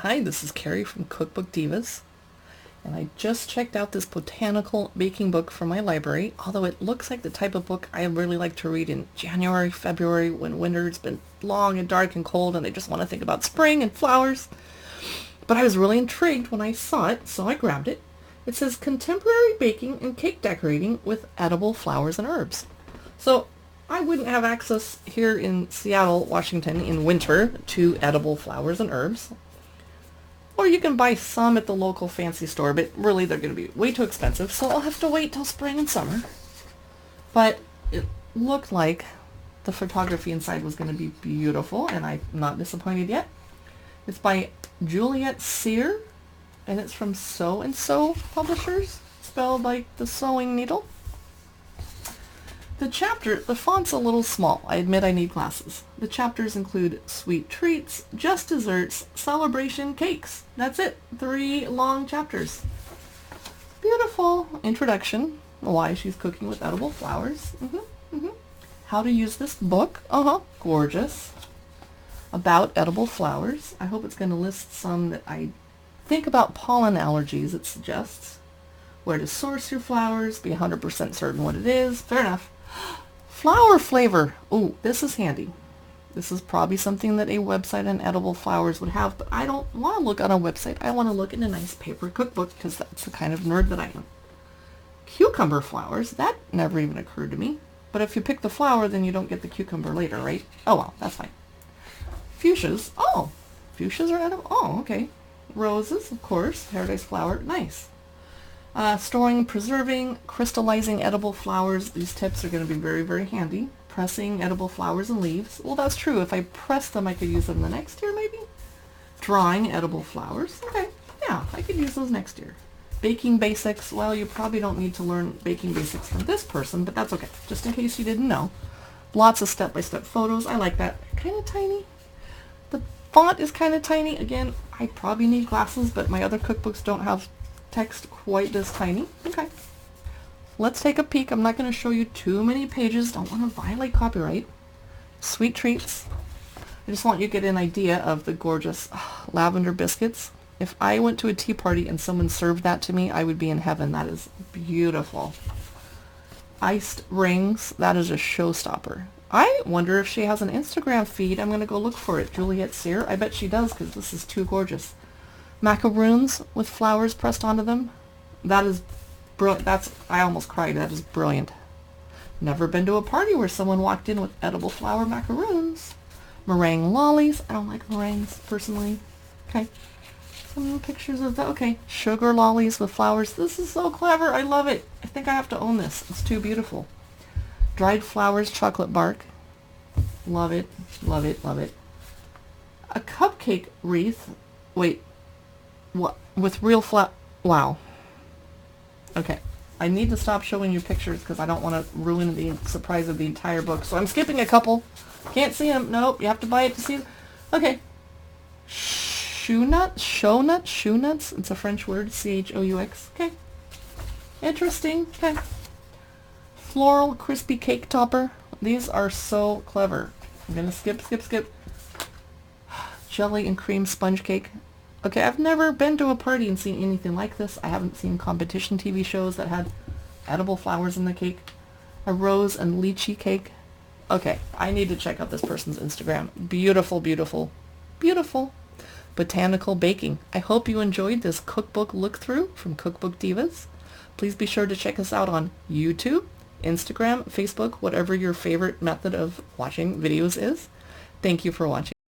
Hi, this is Carrie from Cookbook Divas, and I just checked out this botanical baking book from my library, although it looks like the type of book I really like to read in January, February, when winter's been long and dark and cold and I just want to think about spring and flowers. But I was really intrigued when I saw it, so I grabbed it. It says Contemporary Baking and Cake Decorating with Edible Flowers and Herbs. So I wouldn't have access here in Seattle, Washington in winter to edible flowers and herbs. Or you can buy some at the local fancy store, but really they're going to be way too expensive, so I'll have to wait till spring and summer. But it looked like the photography inside was going to be beautiful, and I'm not disappointed yet. It's by Juliet Sear, and it's from Sew and Sew Publishers, spelled like the sewing needle. The font's a little small. I admit I need glasses. The chapters include sweet treats, just desserts, celebration cakes. That's it. 3 long chapters. Beautiful introduction. Why she's cooking with edible flowers. How to use this book. Gorgeous. About edible flowers. I hope it's going to list some that I think about pollen allergies, it suggests. Where to source your flowers. Be 100% certain what it is. Fair enough. Flower flavor. Oh, this is handy. This is probably something that a website on edible flowers would have, but I don't want to look on a website. I want to look in a nice paper cookbook because that's the kind of nerd that I am. Cucumber flowers. That never even occurred to me. But if you pick the flower, then you don't get the cucumber later, right? Oh, well, that's fine. Fuchsias. Oh, fuchsias are edible. Oh, okay. Roses, of course. Paradise flower. Nice. Storing, preserving, crystallizing edible flowers. These tips are going to be very, very handy. Pressing edible flowers and leaves. Well, that's true. If I press them, I could use them the next year, maybe. Drying edible flowers. Okay, yeah, I could use those next year. Baking basics. Well, you probably don't need to learn baking basics from this person, but that's okay. Just in case you didn't know. Lots of step-by-step photos. I like that. Kind of tiny. The font is kind of tiny. Again, I probably need glasses, but my other cookbooks don't have text quite this tiny. Okay. Let's take a peek. I'm not going to show you too many pages. Don't want to violate copyright. Sweet treats. I just want you to get an idea of the gorgeous lavender biscuits. If I went to a tea party and someone served that to me, I would be in heaven. That is beautiful. Iced rings. That is a showstopper. I wonder if she has an Instagram feed. I'm going to go look for it. Juliet Sear. I bet she does because this is too gorgeous. Macaroons with flowers pressed onto them. That is brilliant. I almost cried. That is brilliant. Never been to a party where someone walked in with edible flower macaroons. Meringue lollies. I don't like meringues personally. Okay. Some pictures of that. Okay. Sugar lollies with flowers. This is so clever. I love it. I think I have to own this. It's too beautiful. Dried flowers, chocolate bark. Love it. Love it. Love it. A cupcake wreath. Wait. What? With real wow. Okay. I need to stop showing you pictures because I don't want to ruin the surprise of the entire book. So I'm skipping a couple. Can't see them. Nope. You have to buy it to see them. Okay. Shoe nuts. It's a French word. Chaux. Okay. Interesting. Okay. Floral crispy cake topper. These are so clever. I'm going to skip. Jelly and cream sponge cake. Okay, I've never been to a party and seen anything like this. I haven't seen competition TV shows that had edible flowers in the cake. A rose and lychee cake. Okay, I need to check out this person's Instagram. Beautiful, beautiful, beautiful. Botanical baking. I hope you enjoyed this cookbook look-through from Cookbook Divas. Please be sure to check us out on YouTube, Instagram, Facebook, whatever your favorite method of watching videos is. Thank you for watching.